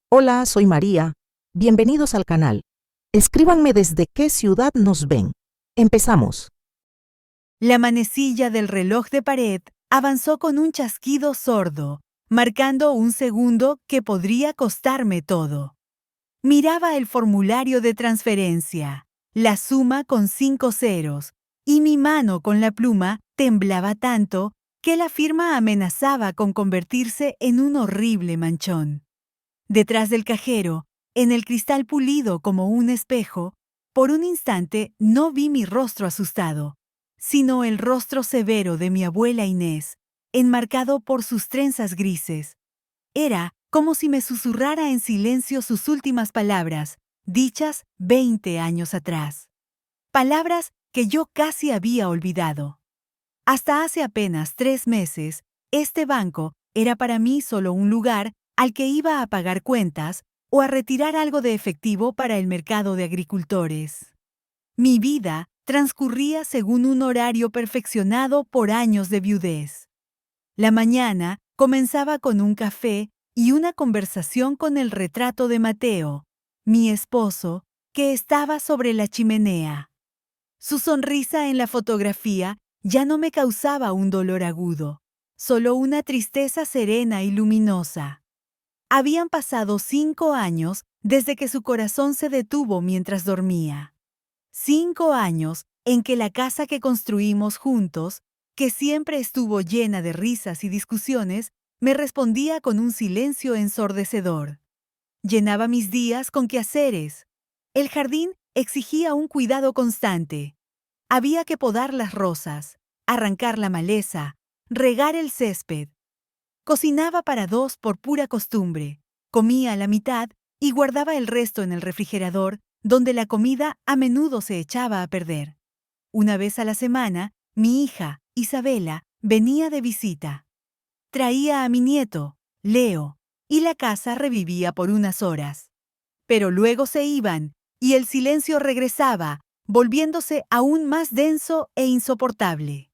Hola, soy María. Bienvenidos al canal. Escríbanme desde qué ciudad nos ven. Empezamos. La manecilla del reloj de pared avanzó con un chasquido sordo, marcando un segundo que podría costarme todo. Miraba el formulario de transferencia, la suma con 5 ceros, y mi mano con la pluma temblaba tanto que la firma amenazaba con convertirse en un horrible manchón. Detrás del cajero, en el cristal pulido como un espejo, por un instante no vi mi rostro asustado, sino el rostro severo de mi abuela Inés, enmarcado por sus trenzas grises. Era como si me susurrara en silencio sus últimas palabras, dichas 20 años atrás. Palabras que yo casi había olvidado. Hasta hace apenas 3 meses, este banco era para mí solo un lugar al que iba a pagar cuentas o a retirar algo de efectivo para el mercado de agricultores. Mi vida transcurría según un horario perfeccionado por años de viudez. La mañana comenzaba con un café y una conversación con el retrato de Mateo, mi esposo, que estaba sobre la chimenea. Su sonrisa en la fotografía ya no me causaba un dolor agudo, solo una tristeza serena y luminosa. Habían pasado 5 años desde que su corazón se detuvo mientras dormía. 5 años en que la casa que construimos juntos, que siempre estuvo llena de risas y discusiones, me respondía con un silencio ensordecedor. Llenaba mis días con quehaceres. El jardín exigía un cuidado constante. Había que podar las rosas, arrancar la maleza, regar el césped. Cocinaba para 2 por pura costumbre. Comía la mitad y guardaba el resto en el refrigerador, donde la comida a menudo se echaba a perder. Una vez a la semana, mi hija, Isabela, venía de visita. Traía a mi nieto, Leo, y la casa revivía por unas horas. Pero luego se iban, y el silencio regresaba, volviéndose aún más denso e insoportable.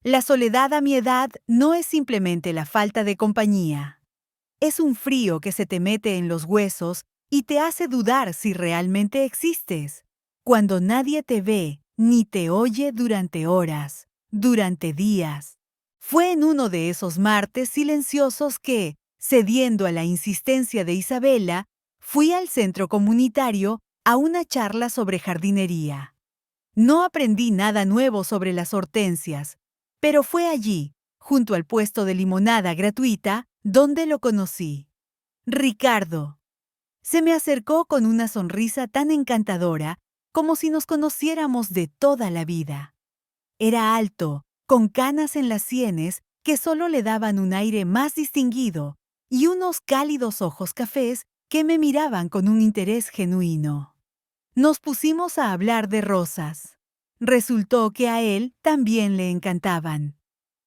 La soledad a mi edad no es simplemente la falta de compañía. Es un frío que se te mete en los huesos y te hace dudar si realmente existes, cuando nadie te ve ni te oye durante horas, durante días. Fue en uno de esos martes silenciosos que, cediendo a la insistencia de Isabela, fui al centro comunitario a una charla sobre jardinería. No aprendí nada nuevo sobre las hortensias, pero fue allí, junto al puesto de limonada gratuita, donde lo conocí. Ricardo. Se me acercó con una sonrisa tan encantadora como si nos conociéramos de toda la vida. Era alto, con canas en las sienes que solo le daban un aire más distinguido y unos cálidos ojos cafés que me miraban con un interés genuino. Nos pusimos a hablar de rosas. Resultó que a él también le encantaban.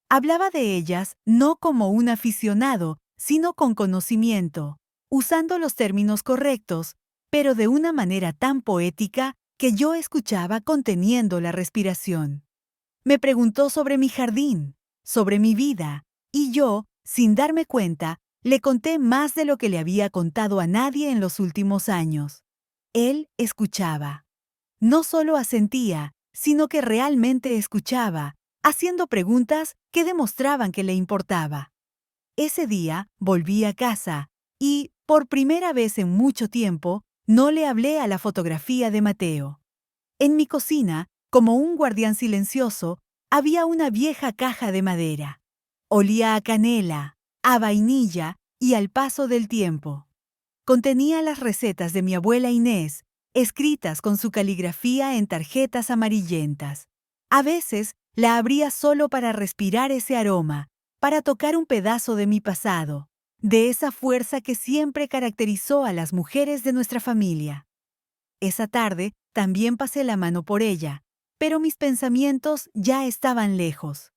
Hablaba de ellas no como un aficionado, sino con conocimiento, usando los términos correctos, pero de una manera tan poética que yo escuchaba conteniendo la respiración. Me preguntó sobre mi jardín, sobre mi vida, y yo, sin darme cuenta, le conté más de lo que le había contado a nadie en los últimos años. Él escuchaba. No solo asentía, sino que realmente escuchaba, haciendo preguntas que demostraban que le importaba. Ese día volví a casa y, por primera vez en mucho tiempo, no le hablé a la fotografía de Mateo. En mi cocina, como un guardián silencioso, había una vieja caja de madera. Olía a canela, a vainilla y al paso del tiempo. Contenía las recetas de mi abuela Inés, escritas con su caligrafía en tarjetas amarillentas. A veces la abría solo para respirar ese aroma, para tocar un pedazo de mi pasado, de esa fuerza que siempre caracterizó a las mujeres de nuestra familia. Esa tarde también pasé la mano por ella, pero mis pensamientos ya estaban lejos.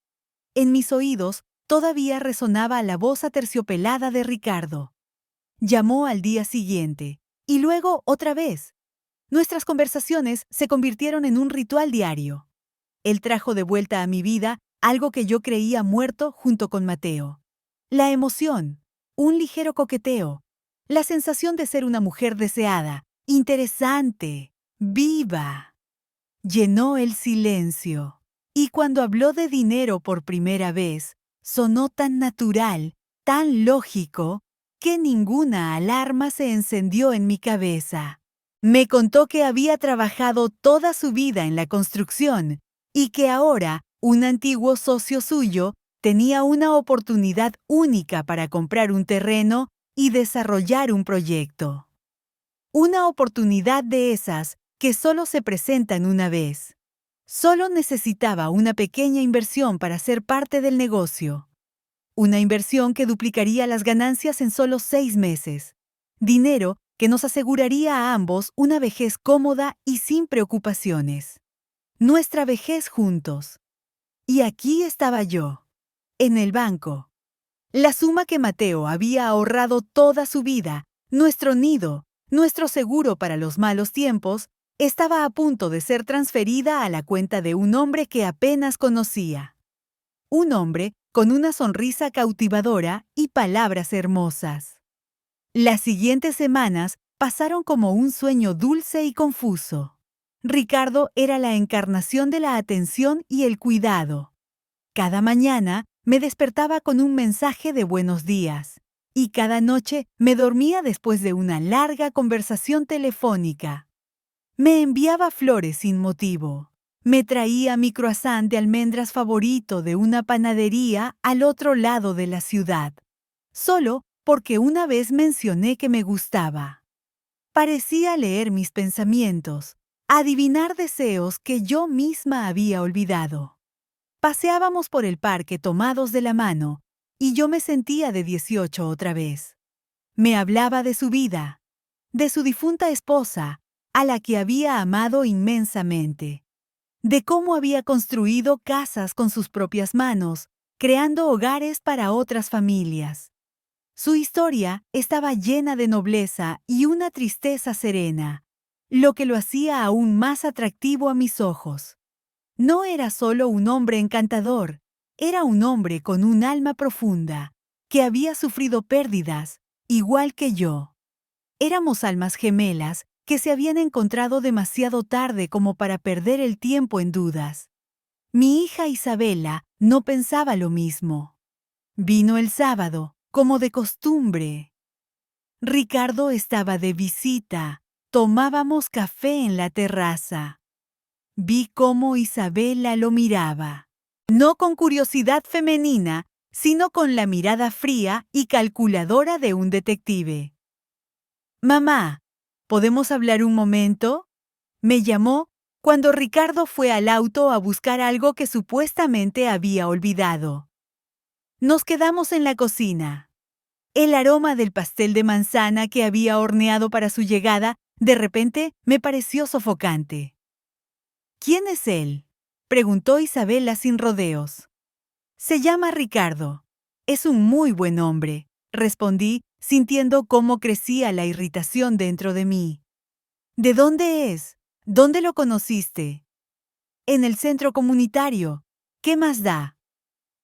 En mis oídos todavía resonaba la voz aterciopelada de Ricardo. Llamó al día siguiente, y luego otra vez. Nuestras conversaciones se convirtieron en un ritual diario. Él trajo de vuelta a mi vida algo que yo creía muerto junto con Mateo. La emoción, un ligero coqueteo, La sensación de ser una mujer deseada, interesante, viva, llenó el silencio. Y cuando habló de dinero por primera vez, sonó tan natural, tan lógico, que ninguna alarma se encendió en mi cabeza. Me contó que había trabajado toda su vida en la construcción y que ahora un antiguo socio suyo tenía una oportunidad única para comprar un terreno y desarrollar un proyecto. Una oportunidad de esas que solo se presentan una vez. Solo necesitaba una pequeña inversión para ser parte del negocio. Una inversión que duplicaría las ganancias en solo 6 meses. Dinero que nos aseguraría a ambos una vejez cómoda y sin preocupaciones. Nuestra vejez juntos. Y aquí estaba yo, en el banco. La suma que Mateo había ahorrado toda su vida, nuestro nido, nuestro seguro para los malos tiempos, estaba a punto de ser transferida a la cuenta de un hombre que apenas conocía. Un hombre con una sonrisa cautivadora y palabras hermosas. Las siguientes semanas pasaron como un sueño dulce y confuso. Ricardo era la encarnación de la atención y el cuidado. Cada mañana me despertaba con un mensaje de buenos días, y cada noche me dormía después de una larga conversación telefónica. Me enviaba flores sin motivo. Me traía mi croissant de almendras favorito de una panadería al otro lado de la ciudad, solo porque una vez mencioné que me gustaba. Parecía leer mis pensamientos, adivinar deseos que yo misma había olvidado. Paseábamos por el parque tomados de la mano, y yo me sentía de 18 otra vez. Me hablaba de su vida, de su difunta esposa, a la que había amado inmensamente, de cómo había construido casas con sus propias manos, creando hogares para otras familias. Su historia estaba llena de nobleza y una tristeza serena, lo que lo hacía aún más atractivo a mis ojos. No era solo un hombre encantador, era un hombre con un alma profunda, que había sufrido pérdidas, igual que yo. Éramos almas gemelas que se habían encontrado demasiado tarde como para perder el tiempo en dudas. Mi hija Isabela no pensaba lo mismo. Vino el sábado, como de costumbre. Ricardo estaba de visita. Tomábamos café en la terraza. Vi cómo Isabela lo miraba. No con curiosidad femenina, sino con la mirada fría y calculadora de un detective. «Mamá, ¿podemos hablar un momento?», me llamó cuando Ricardo fue al auto a buscar algo que supuestamente había olvidado. Nos quedamos en la cocina. El aroma del pastel de manzana que había horneado para su llegada de repente me pareció sofocante. «¿Quién es él?», preguntó Isabela sin rodeos. «Se llama Ricardo. Es un muy buen hombre», respondí, sintiendo cómo crecía la irritación dentro de mí. «¿De dónde es? ¿Dónde lo conociste?» «En el centro comunitario. ¿Qué más da?»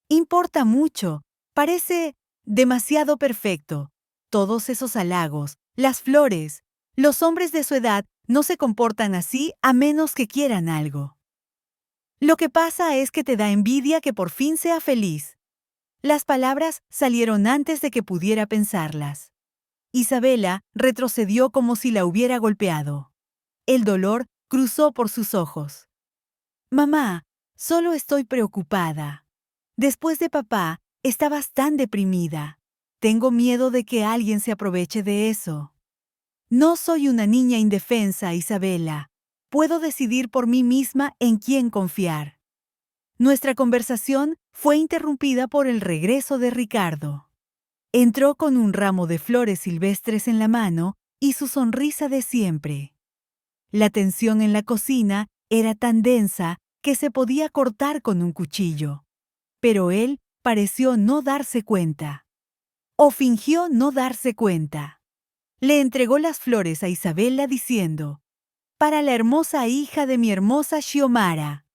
«Importa mucho. Parece demasiado perfecto. Todos esos halagos, las flores. Los hombres de su edad no se comportan así a menos que quieran algo. Lo que pasa es que te da envidia que por fin sea feliz». Las palabras salieron antes de que pudiera pensarlas. Isabela retrocedió como si la hubiera golpeado. El dolor cruzó por sus ojos. «Mamá, solo estoy preocupada. Después de papá, estabas tan deprimida. Tengo miedo de que alguien se aproveche de eso». «No soy una niña indefensa, Isabela. Puedo decidir por mí misma en quién confiar». Nuestra conversación fue interrumpida por el regreso de Ricardo. Entró con un ramo de flores silvestres en la mano y su sonrisa de siempre. La tensión en la cocina era tan densa que se podía cortar con un cuchillo. Pero él pareció no darse cuenta. O fingió no darse cuenta. Le entregó las flores a Isabela diciendo: «Para la hermosa hija de mi hermosa Xiomara».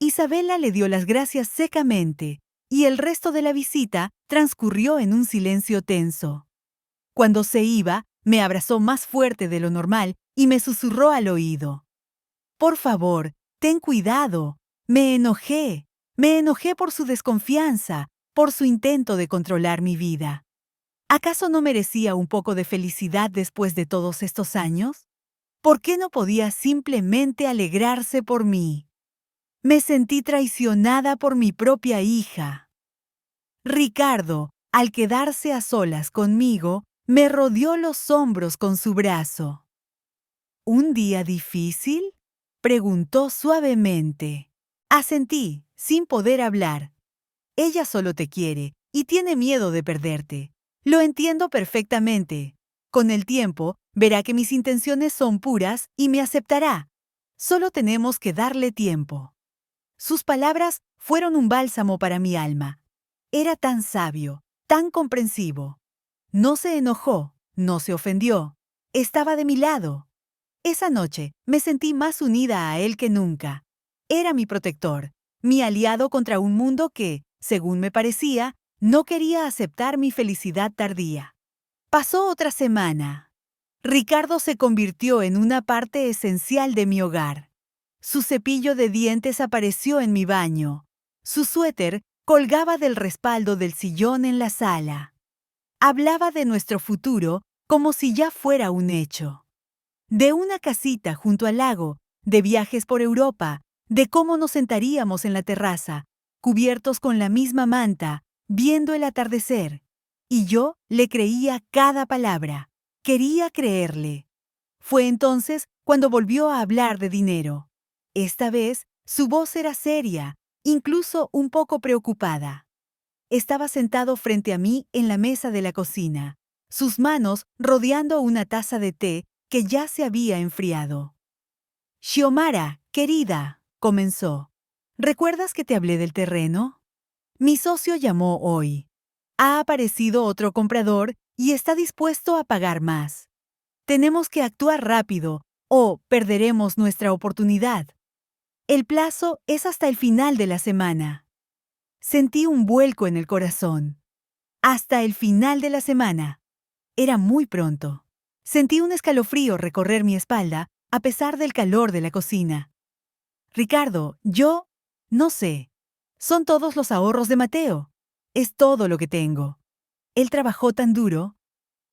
Isabela le dio las gracias secamente, y el resto de la visita transcurrió en un silencio tenso. Cuando se iba, me abrazó más fuerte de lo normal y me susurró al oído: «Por favor, ten cuidado. Me enojé. Me enojé por su desconfianza, por su intento de controlar mi vida. ¿Acaso no merecía un poco de felicidad después de todos estos años? ¿Por qué no podía simplemente alegrarse por mí? Me sentí traicionada por mi propia hija». Ricardo, al quedarse a solas conmigo, me rodeó los hombros con su brazo. «¿Un día difícil?», preguntó suavemente. Asentí, sin poder hablar. Ella solo te quiere y tiene miedo de perderte. Lo entiendo perfectamente. Con el tiempo, verá que mis intenciones son puras y me aceptará. Solo tenemos que darle tiempo. Sus palabras fueron un bálsamo para mi alma. Era tan sabio, tan comprensivo. No se enojó, no se ofendió. Estaba de mi lado. Esa noche me sentí más unida a él que nunca. Era mi protector, mi aliado contra un mundo que, según me parecía, no quería aceptar mi felicidad tardía. Pasó otra semana. Ricardo se convirtió en una parte esencial de mi hogar. Su cepillo de dientes apareció en mi baño. Su suéter colgaba del respaldo del sillón en la sala. Hablaba de nuestro futuro como si ya fuera un hecho. De una casita junto al lago, de viajes por Europa, de cómo nos sentaríamos en la terraza, cubiertos con la misma manta, viendo el atardecer. Y yo le creía cada palabra. Quería creerle. Fue entonces cuando volvió a hablar de dinero. Esta vez, su voz era seria, incluso un poco preocupada. Estaba sentado frente a mí en la mesa de la cocina, sus manos rodeando una taza de té que ya se había enfriado. «Xiomara, querida», comenzó, «¿recuerdas que te hablé del terreno? Mi socio llamó hoy. Ha aparecido otro comprador y está dispuesto a pagar más. Tenemos que actuar rápido o perderemos nuestra oportunidad. El plazo es hasta el final de la semana». Sentí un vuelco en el corazón. Hasta el final de la semana. Era muy pronto. Sentí un escalofrío recorrer mi espalda a pesar del calor de la cocina. «Ricardo, no sé. Son todos los ahorros de Mateo. Es todo lo que tengo. Él trabajó tan duro».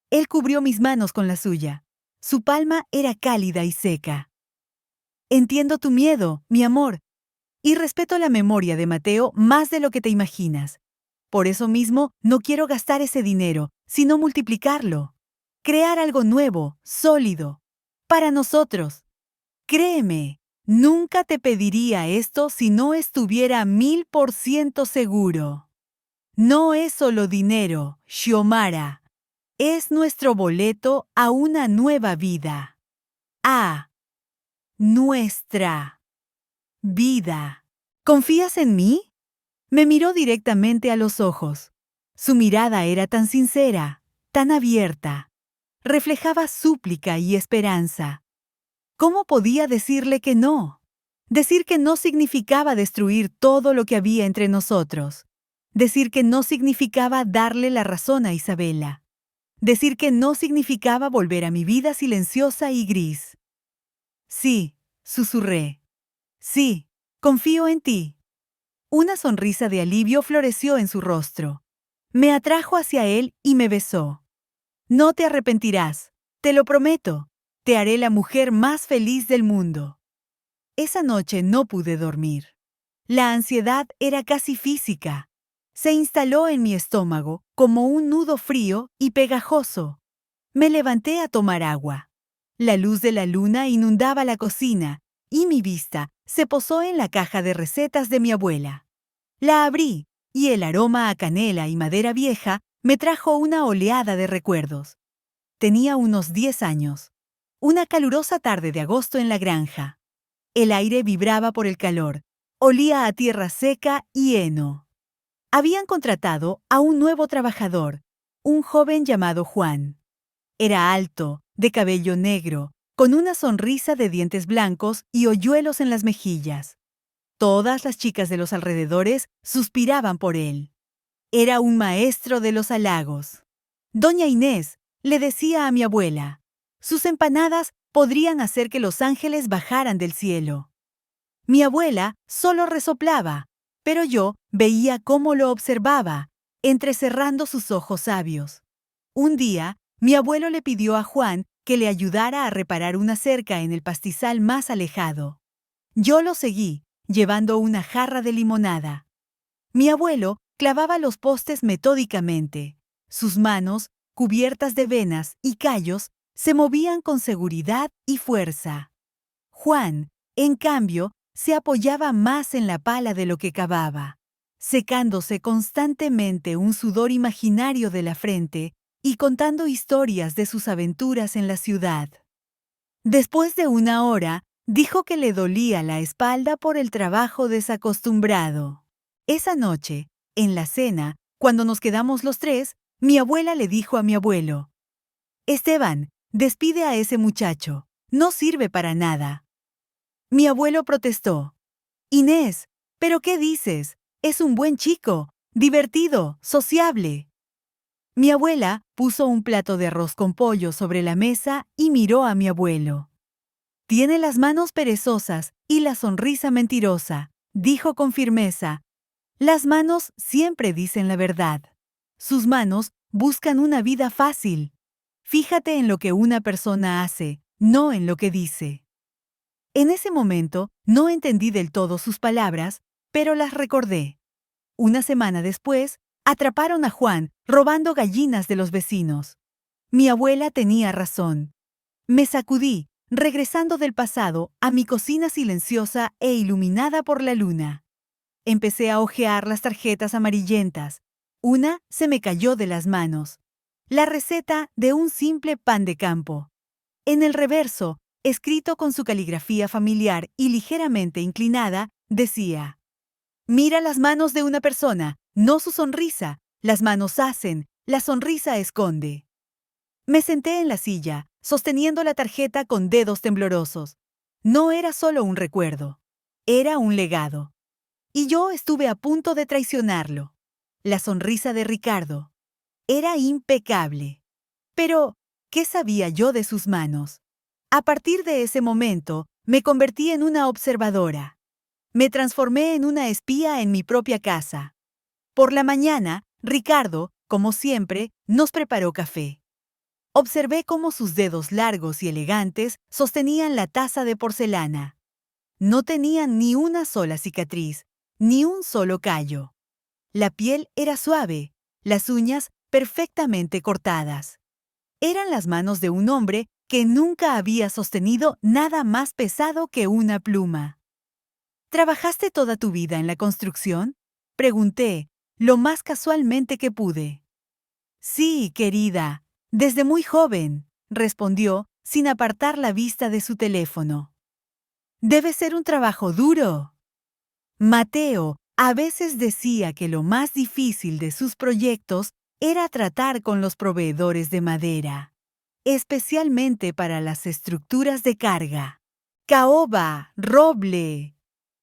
Él cubrió mis manos con la suya. Su palma era cálida y seca. «Entiendo tu miedo, mi amor, y respeto la memoria de Mateo más de lo que te imaginas. Por eso mismo no quiero gastar ese dinero, sino multiplicarlo. Crear algo nuevo, sólido. Para nosotros. Créeme, nunca te pediría esto si no estuviera 1000% seguro. No es solo dinero, Xiomara. Es nuestro boleto a una nueva vida. A nuestra vida. ¿Confías en mí?». Me miró directamente a los ojos. Su mirada era tan sincera, tan abierta. Reflejaba súplica y esperanza. ¿Cómo podía decirle que no? Decir que no significaba destruir todo lo que había entre nosotros. Decir que no significaba darle la razón a Isabela. Decir que no significaba volver a mi vida silenciosa y gris. «Sí», susurré. «Sí, confío en ti». Una sonrisa de alivio floreció en su rostro. Me atrajo hacia él y me besó. «No te arrepentirás, te lo prometo. Te haré la mujer más feliz del mundo». Esa noche no pude dormir. La ansiedad era casi física. Se instaló en mi estómago como un nudo frío y pegajoso. Me levanté a tomar agua. La luz de la luna inundaba la cocina y mi vista se posó en la caja de recetas de mi abuela. La abrí y el aroma a canela y madera vieja me trajo una oleada de recuerdos. Tenía unos 10 años. Una calurosa tarde de agosto en la granja. El aire vibraba por el calor. Olía a tierra seca y heno. Habían contratado a un nuevo trabajador, un joven llamado Juan. Era alto, de cabello negro, con una sonrisa de dientes blancos y hoyuelos en las mejillas. Todas las chicas de los alrededores suspiraban por él. Era un maestro de los halagos. Doña Inés le decía a mi abuela. Sus empanadas podrían hacer que los ángeles bajaran del cielo. Mi abuela solo resoplaba, pero yo veía cómo lo observaba, entrecerrando sus ojos sabios. Un día, mi abuelo le pidió a Juan que le ayudara a reparar una cerca en el pastizal más alejado. Yo lo seguí, llevando una jarra de limonada. Mi abuelo clavaba los postes metódicamente. Sus manos, cubiertas de venas y callos, se movían con seguridad y fuerza. Juan, en cambio, se apoyaba más en la pala de lo que cavaba, secándose constantemente un sudor imaginario de la frente y contando historias de sus aventuras en la ciudad. Después de una hora, dijo que le dolía la espalda por el trabajo desacostumbrado. Esa noche, en la cena, cuando nos quedamos los tres, mi abuela le dijo a mi abuelo: «Esteban, despide a ese muchacho, no sirve para nada». Mi abuelo protestó: «Inés, ¿pero qué dices? Es un buen chico, divertido, sociable». Mi abuela puso un plato de arroz con pollo sobre la mesa y miró a mi abuelo. «Tiene las manos perezosas y la sonrisa mentirosa», dijo con firmeza. «Las manos siempre dicen la verdad. Sus manos buscan una vida fácil. Fíjate en lo que una persona hace, no en lo que dice». En ese momento no entendí del todo sus palabras, pero las recordé. Una semana después, atraparon a Juan robando gallinas de los vecinos. Mi abuela tenía razón. Me sacudí, regresando del pasado a mi cocina silenciosa e iluminada por la luna. Empecé a hojear las tarjetas amarillentas. Una se me cayó de las manos. La receta de un simple pan de campo. En el reverso, escrito con su caligrafía familiar y ligeramente inclinada, decía: «Mira las manos de una persona, no su sonrisa. Las manos hacen, la sonrisa esconde». Me senté en la silla, sosteniendo la tarjeta con dedos temblorosos. No era solo un recuerdo, era un legado. Y yo estuve a punto de traicionarlo. La sonrisa de Ricardo era impecable. Pero, ¿qué sabía yo de sus manos? A partir de ese momento, me convertí en una observadora. Me transformé en una espía en mi propia casa. Por la mañana, Ricardo, como siempre, nos preparó café. Observé cómo sus dedos largos y elegantes sostenían la taza de porcelana. No tenían ni una sola cicatriz, ni un solo callo. La piel era suave, las uñas perfectamente cortadas. Eran las manos de un hombre que nunca había sostenido nada más pesado que una pluma. ¿Trabajaste toda tu vida en la construcción?, pregunté, lo más casualmente que pude. «Sí, querida, desde muy joven», respondió, sin apartar la vista de su teléfono. «Debe ser un trabajo duro». Mateo a veces decía que lo más difícil de sus proyectos era tratar con los proveedores de madera, especialmente para las estructuras de carga. Caoba, roble.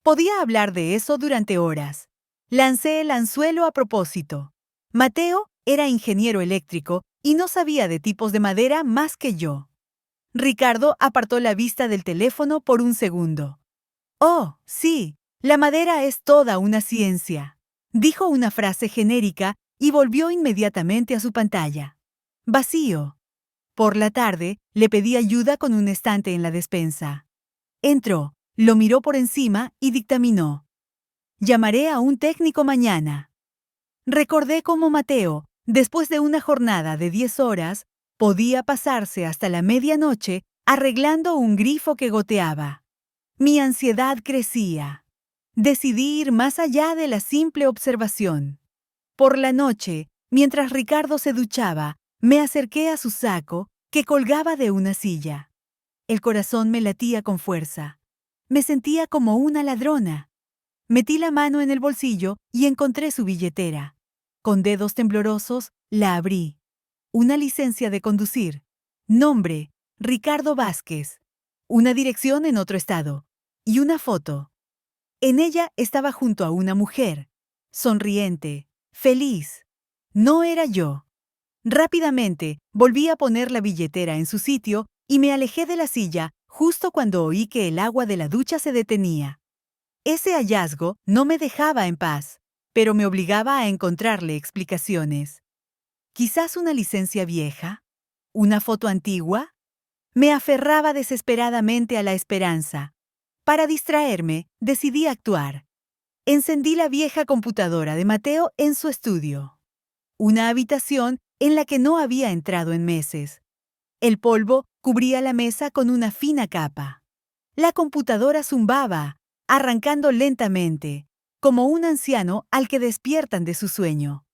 Podía hablar de eso durante horas. Lancé el anzuelo a propósito. Mateo era ingeniero eléctrico y no sabía de tipos de madera más que yo. Ricardo apartó la vista del teléfono por un segundo. «Oh, sí, la madera es toda una ciencia», dijo una frase genérica y volvió inmediatamente a su pantalla. Vacío. Por la tarde, le pedí ayuda con un estante en la despensa. Entró, lo miró por encima y dictaminó: «Llamaré a un técnico mañana». Recordé cómo Mateo, después de una jornada de 10 horas, podía pasarse hasta la medianoche arreglando un grifo que goteaba. Mi ansiedad crecía. Decidí ir más allá de la simple observación. Por la noche, mientras Ricardo se duchaba, me acerqué a su saco, que colgaba de una silla. El corazón me latía con fuerza. Me sentía como una ladrona. Metí la mano en el bolsillo y encontré su billetera. Con dedos temblorosos, la abrí. Una licencia de conducir. Nombre: Ricardo Vázquez. Una dirección en otro estado. Y una foto. En ella estaba junto a una mujer, sonriente, feliz. No era yo. Rápidamente, volví a poner la billetera en su sitio y me alejé de la silla justo cuando oí que el agua de la ducha se detenía. Ese hallazgo no me dejaba en paz, pero me obligaba a encontrarle explicaciones. Quizás una licencia vieja, una foto antigua. Me aferraba desesperadamente a la esperanza. Para distraerme, decidí actuar. Encendí la vieja computadora de Mateo en su estudio. Una habitación en la que no había entrado en meses. El polvo cubría la mesa con una fina capa. La computadora zumbaba, arrancando lentamente, como un anciano al que despiertan de su sueño.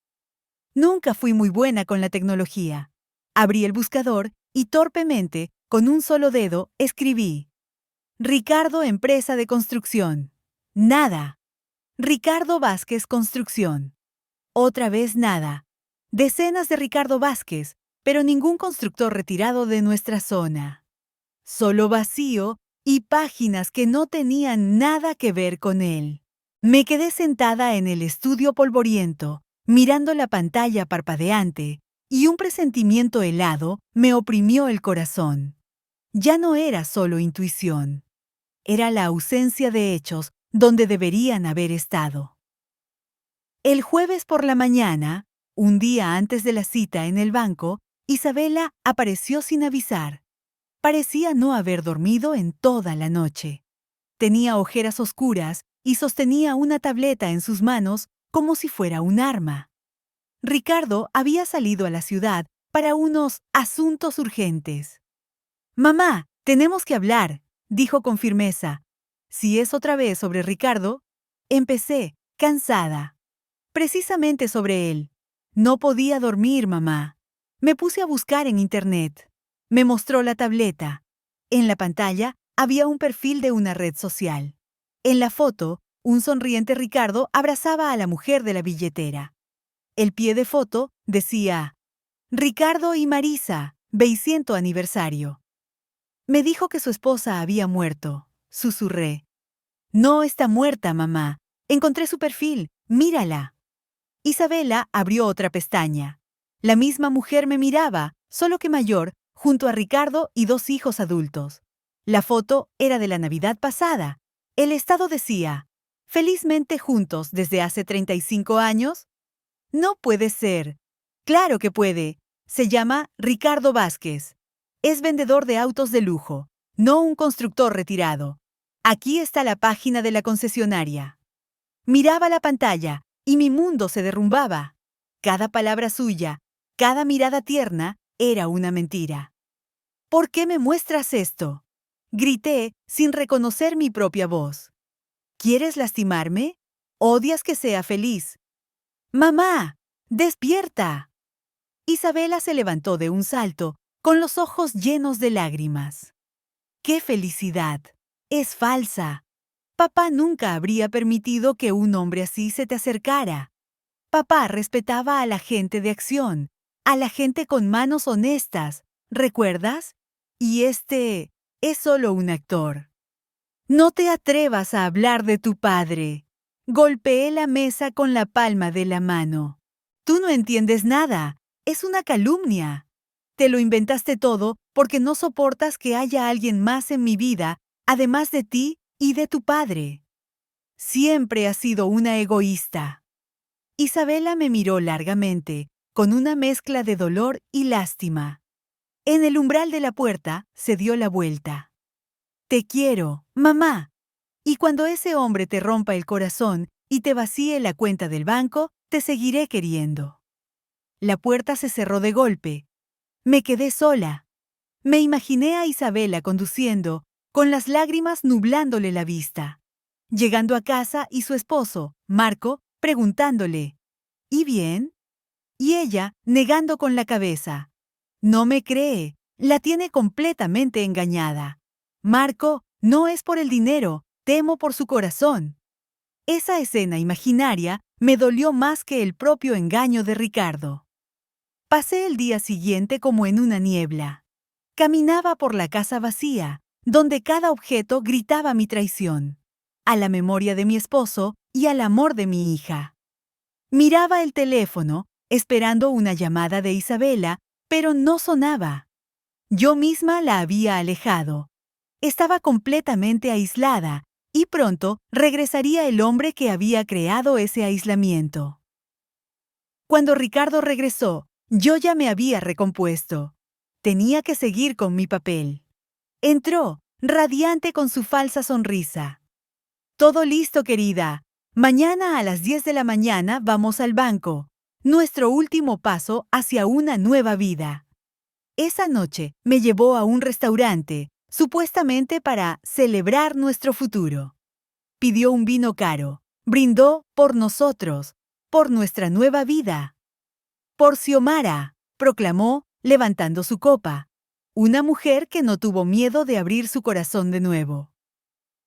Nunca fui muy buena con la tecnología. Abrí el buscador y torpemente, con un solo dedo, escribí: Ricardo Empresa de Construcción. Nada. Ricardo Vázquez Construcción. Otra vez nada. Decenas de Ricardo Vázquez, pero ningún constructor retirado de nuestra zona. Solo vacío y páginas que no tenían nada que ver con él. Me quedé sentada en el estudio polvoriento, mirando la pantalla parpadeante, y un presentimiento helado me oprimió el corazón. Ya no era solo intuición. Era la ausencia de hechos donde deberían haber estado. El jueves por la mañana, un día antes de la cita en el banco, Isabela apareció sin avisar. Parecía no haber dormido en toda la noche. Tenía ojeras oscuras y sostenía una tableta en sus manos como si fuera un arma. Ricardo había salido a la ciudad para unos asuntos urgentes. «Mamá, tenemos que hablar», dijo con firmeza. Si es otra vez sobre Ricardo, empecé, cansada. Precisamente sobre él. No podía dormir, mamá. Me puse a buscar en internet. Me mostró la tableta. En la pantalla había un perfil de una red social. En la foto, un sonriente Ricardo abrazaba a la mujer de la billetera. El pie de foto decía: Ricardo y Marisa, 20º aniversario. Me dijo que su esposa había muerto. Susurré. No está muerta, mamá. Encontré su perfil. Mírala. Isabela abrió otra pestaña. La misma mujer me miraba, solo que mayor, junto a Ricardo y 2 hijos adultos. La foto era de la Navidad pasada. El estado decía: «Felizmente juntos desde hace 35 años». No puede ser. Claro que puede. Se llama Ricardo Vázquez. Es vendedor de autos de lujo, no un constructor retirado. Aquí está la página de la concesionaria. Miraba la pantalla y mi mundo se derrumbaba. Cada palabra suya, cada mirada tierna, era una mentira. ¿Por qué me muestras esto?, grité sin reconocer mi propia voz. ¿Quieres lastimarme? ¿Odias que sea feliz? ¡Mamá! ¡Despierta! Isabela se levantó de un salto, con los ojos llenos de lágrimas. ¡Qué felicidad! Es falsa. Papá nunca habría permitido que un hombre así se te acercara. Papá respetaba a la gente de acción, a la gente con manos honestas, ¿recuerdas? Y este es solo un actor. No te atrevas a hablar de tu padre. Golpeé la mesa con la palma de la mano. Tú no entiendes nada. Es una calumnia. Te lo inventaste todo porque no soportas que haya alguien más en mi vida, además de ti y de tu padre. Siempre has sido una egoísta. Isabela me miró largamente, con una mezcla de dolor y lástima. En el umbral de la puerta se dio la vuelta. Te quiero, mamá. Y cuando ese hombre te rompa el corazón y te vacíe la cuenta del banco, te seguiré queriendo. La puerta se cerró de golpe. Me quedé sola. Me imaginé a Isabela conduciendo, con las lágrimas nublándole la vista. Llegando a casa y su esposo, Marco, preguntándole: ¿Y bien? Y ella negando con la cabeza. No me cree, la tiene completamente engañada. Marco, no es por el dinero, temo por su corazón. Esa escena imaginaria me dolió más que el propio engaño de Ricardo. Pasé el día siguiente como en una niebla. Caminaba por la casa vacía, donde cada objeto gritaba mi traición, a la memoria de mi esposo y al amor de mi hija. Miraba el teléfono esperando una llamada de Isabela, pero no sonaba. Yo misma la había alejado. Estaba completamente aislada, y pronto regresaría el hombre que había creado ese aislamiento. Cuando Ricardo regresó, yo ya me había recompuesto. Tenía que seguir con mi papel. Entró, radiante con su falsa sonrisa. Todo listo, querida. Mañana a las 10 de la mañana vamos al banco. Nuestro último paso hacia una nueva vida. Esa noche me llevó a un restaurante, supuestamente para celebrar nuestro futuro. Pidió un vino caro, brindó por nosotros, por nuestra nueva vida. Por Xiomara, proclamó, levantando su copa, una mujer que no tuvo miedo de abrir su corazón de nuevo.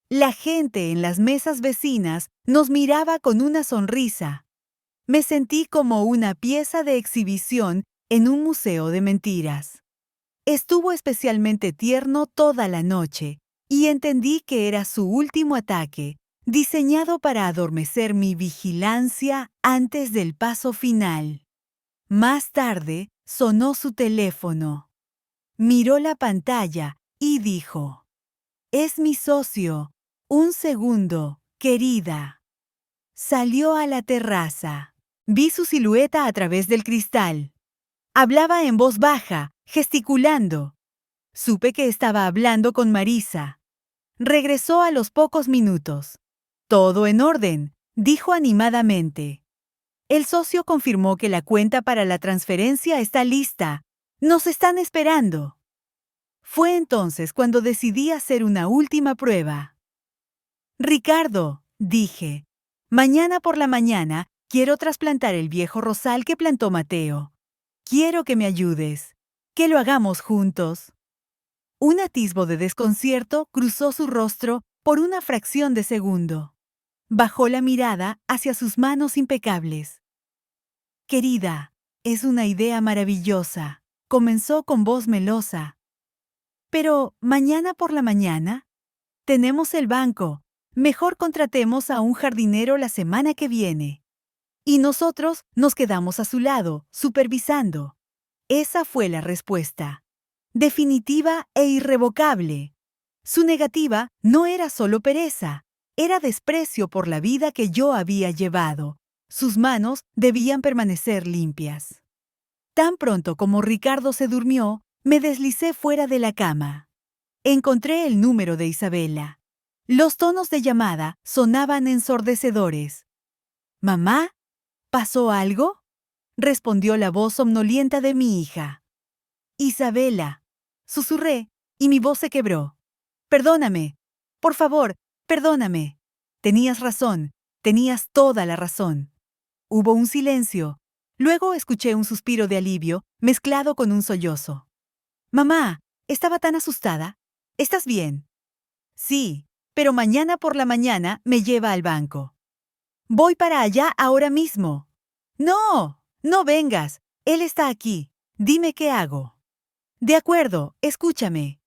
La gente en las mesas vecinas nos miraba con una sonrisa. Me sentí como una pieza de exhibición en un museo de mentiras. Estuvo especialmente tierno toda la noche, y entendí que era su último ataque, diseñado para adormecer mi vigilancia antes del paso final. Más tarde, sonó su teléfono. Miró la pantalla y dijo: «Es mi socio. Un segundo, querida». Salió a la terraza. Vi su silueta a través del cristal. Hablaba en voz baja, gesticulando. Supe que estaba hablando con Marisa. Regresó a los pocos minutos. «Todo en orden», dijo animadamente. El socio confirmó que la cuenta para la transferencia está lista. Nos están esperando. Fue entonces cuando decidí hacer una última prueba. «Ricardo», dije, «mañana por la mañana quiero trasplantar el viejo rosal que plantó Mateo. Quiero que me ayudes. Que lo hagamos juntos». Un atisbo de desconcierto cruzó su rostro por una fracción de segundo. Bajó la mirada hacia sus manos impecables. «Querida, es una idea maravillosa», comenzó con voz melosa. «Pero, ¿mañana por la mañana? Tenemos el banco. Mejor contratemos a un jardinero la semana que viene. Y nosotros nos quedamos a su lado, supervisando». Esa fue la respuesta. Definitiva e irrevocable. Su negativa no era solo pereza, era desprecio por la vida que yo había llevado. Sus manos debían permanecer limpias. Tan pronto como Ricardo se durmió, me deslicé fuera de la cama. Encontré el número de Isabela. Los tonos de llamada sonaban ensordecedores. «¿Mamá? ¿Pasó algo?», respondió la voz somnolienta de mi hija. «Isabela», susurré, y mi voz se quebró. «Perdóname. Por favor, perdóname. Tenías razón, tenías toda la razón». Hubo un silencio. Luego escuché un suspiro de alivio mezclado con un sollozo. «Mamá, estaba tan asustada. ¿Estás bien?» «Sí, pero mañana por la mañana me lleva al banco». «Voy para allá ahora mismo». «No, no vengas. Él está aquí. Dime qué hago». «De acuerdo, escúchame».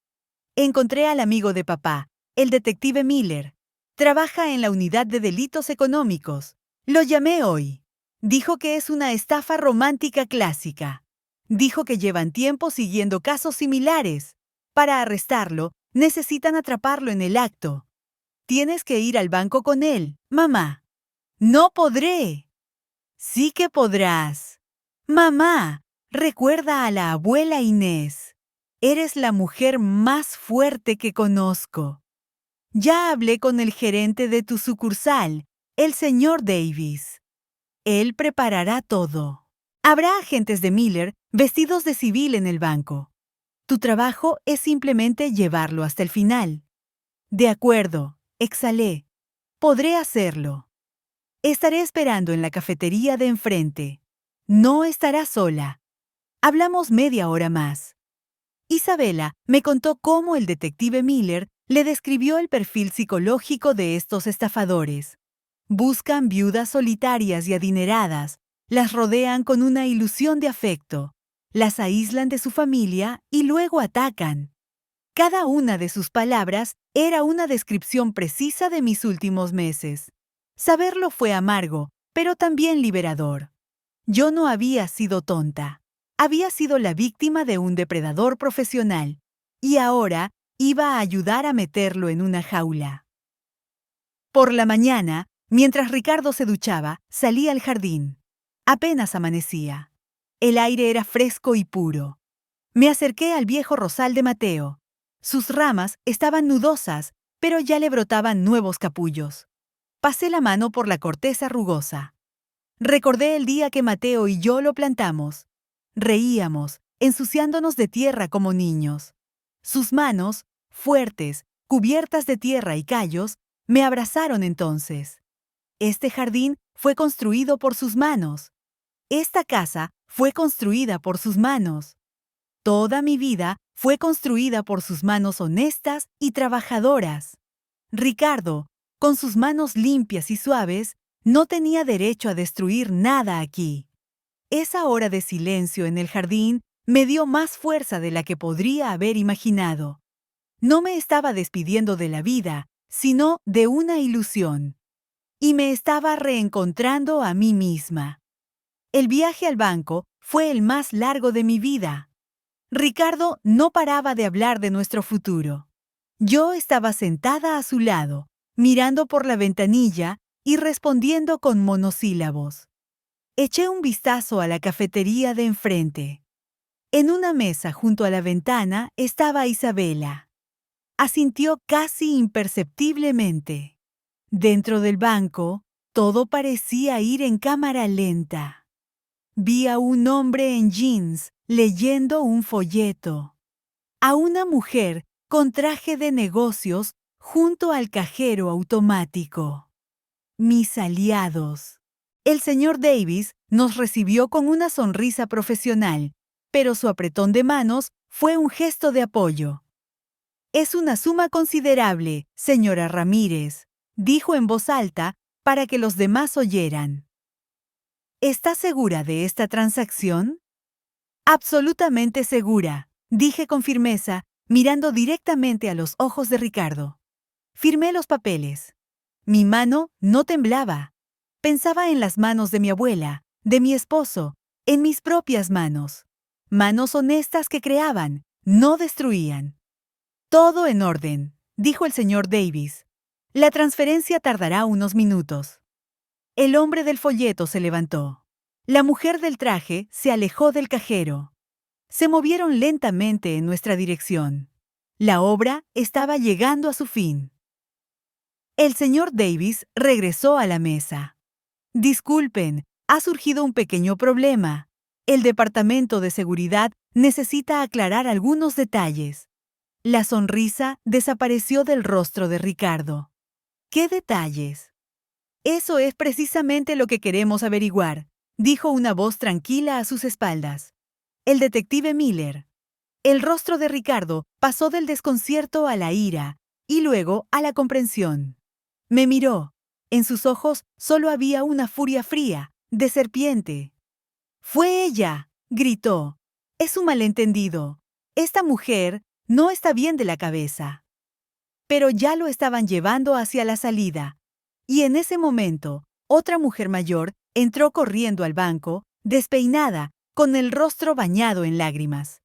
Encontré al amigo de papá, el detective Miller. Trabaja en la unidad de delitos económicos. Lo llamé hoy. Dijo que es una estafa romántica clásica. Dijo que llevan tiempo siguiendo casos similares. Para arrestarlo, necesitan atraparlo en el acto. Tienes que ir al banco con él, mamá. «No podré». «Sí que podrás. Mamá, recuerda a la abuela Inés. Eres la mujer más fuerte que conozco. Ya hablé con el gerente de tu sucursal, el señor Davis. Él preparará todo. Habrá agentes de Miller vestidos de civil en el banco. Tu trabajo es simplemente llevarlo hasta el final». «De acuerdo», exhalé. «Podré hacerlo. Estaré esperando en la cafetería de enfrente. No estará sola». Hablamos media hora más. Isabela me contó cómo el detective Miller le describió el perfil psicológico de estos estafadores. Buscan viudas solitarias y adineradas, las rodean con una ilusión de afecto, las aíslan de su familia y luego atacan. Cada una de sus palabras era una descripción precisa de mis últimos meses. Saberlo fue amargo, pero también liberador. Yo no había sido tonta. Había sido la víctima de un depredador profesional, y ahora iba a ayudar a meterlo en una jaula. Por la mañana, mientras Ricardo se duchaba, salí al jardín. Apenas amanecía. El aire era fresco y puro. Me acerqué al viejo rosal de Mateo. Sus ramas estaban nudosas, pero ya le brotaban nuevos capullos. Pasé la mano por la corteza rugosa. Recordé el día que Mateo y yo lo plantamos. Reíamos, ensuciándonos de tierra como niños. Sus manos, fuertes, cubiertas de tierra y callos, me abrazaron entonces. Este jardín fue construido por sus manos. Esta casa fue construida por sus manos. Toda mi vida fue construida por sus manos honestas y trabajadoras. Ricardo, con sus manos limpias y suaves, no tenía derecho a destruir nada aquí. Esa hora de silencio en el jardín me dio más fuerza de la que podría haber imaginado. No me estaba despidiendo de la vida, sino de una ilusión. Y me estaba reencontrando a mí misma. El viaje al banco fue el más largo de mi vida. Ricardo no paraba de hablar de nuestro futuro. Yo estaba sentada a su lado, mirando por la ventanilla y respondiendo con monosílabos. Eché un vistazo a la cafetería de enfrente. En una mesa junto a la ventana estaba Isabela. Asintió casi imperceptiblemente. Dentro del banco, todo parecía ir en cámara lenta. Vi a un hombre en jeans leyendo un folleto. A una mujer con traje de negocios junto al cajero automático. Mis aliados. El señor Davis nos recibió con una sonrisa profesional, pero su apretón de manos fue un gesto de apoyo. Es una suma considerable, señora Ramírez, dijo en voz alta para que los demás oyeran. ¿Está segura de esta transacción? Absolutamente segura, dije con firmeza, mirando directamente a los ojos de Ricardo. Firmé los papeles. Mi mano no temblaba. Pensaba en las manos de mi abuela, de mi esposo, en mis propias manos. Manos honestas que creaban, no destruían. Todo en orden, dijo el señor Davis. La transferencia tardará unos minutos. El hombre del folleto se levantó. La mujer del traje se alejó del cajero. Se movieron lentamente en nuestra dirección. La obra estaba llegando a su fin. El señor Davis regresó a la mesa. Disculpen, ha surgido un pequeño problema. El departamento de seguridad necesita aclarar algunos detalles. La sonrisa desapareció del rostro de Ricardo. ¿Qué detalles? Eso es precisamente lo que queremos averiguar, dijo una voz tranquila a sus espaldas. El detective Miller. El rostro de Ricardo pasó del desconcierto a la ira y luego a la comprensión. Me miró. En sus ojos solo había una furia fría, de serpiente. ¡Fue ella!, gritó. Es un malentendido. Esta mujer no está bien de la cabeza. Pero ya lo estaban llevando hacia la salida. Y en ese momento, otra mujer mayor entró corriendo al banco, despeinada, con el rostro bañado en lágrimas.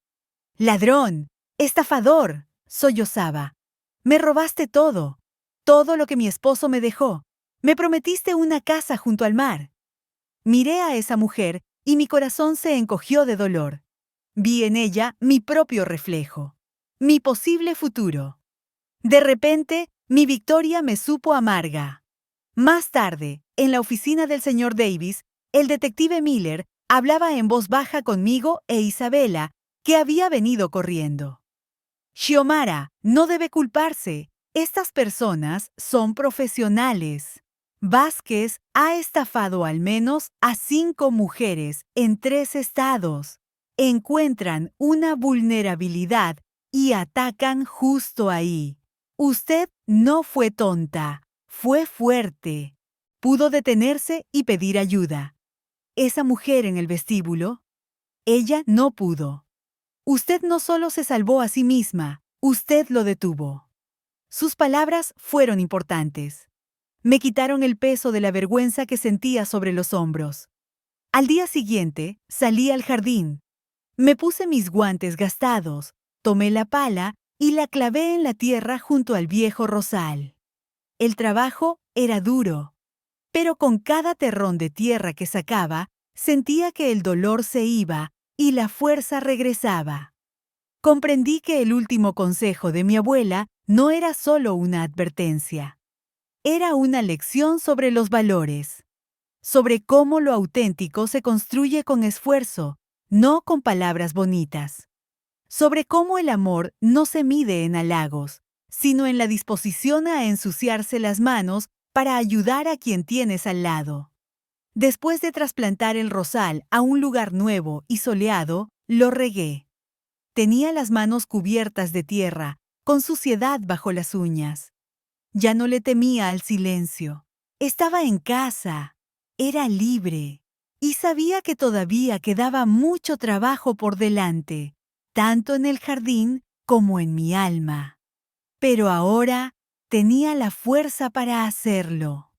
¡Ladrón! ¡Estafador!, sollozaba. Me robaste todo. Todo lo que mi esposo me dejó. Me prometiste una casa junto al mar. Miré a esa mujer y mi corazón se encogió de dolor. Vi en ella mi propio reflejo, mi posible futuro. De repente, mi victoria me supo amarga. Más tarde, en la oficina del señor Davis, el detective Miller hablaba en voz baja conmigo e Isabela, que había venido corriendo. Xiomara no debe culparse. Estas personas son profesionales. Vázquez ha estafado al menos a 5 mujeres en 3 estados. Encuentran una vulnerabilidad y atacan justo ahí. Usted no fue tonta, fue fuerte. Pudo detenerse y pedir ayuda. Esa mujer en el vestíbulo, ella no pudo. Usted no solo se salvó a sí misma, usted lo detuvo. Sus palabras fueron importantes. Me quitaron el peso de la vergüenza que sentía sobre los hombros. Al día siguiente, salí al jardín. Me puse mis guantes gastados, tomé la pala y la clavé en la tierra junto al viejo rosal. El trabajo era duro, pero con cada terrón de tierra que sacaba, sentía que el dolor se iba y la fuerza regresaba. Comprendí que el último consejo de mi abuela no era solo una advertencia. Era una lección sobre los valores, sobre cómo lo auténtico se construye con esfuerzo, no con palabras bonitas, sobre cómo el amor no se mide en halagos, sino en la disposición a ensuciarse las manos para ayudar a quien tienes al lado. Después de trasplantar el rosal a un lugar nuevo y soleado, lo regué. Tenía las manos cubiertas de tierra, con suciedad bajo las uñas. Ya no le temía al silencio. Estaba en casa. Era libre. Y sabía que todavía quedaba mucho trabajo por delante, tanto en el jardín como en mi alma. Pero ahora tenía la fuerza para hacerlo.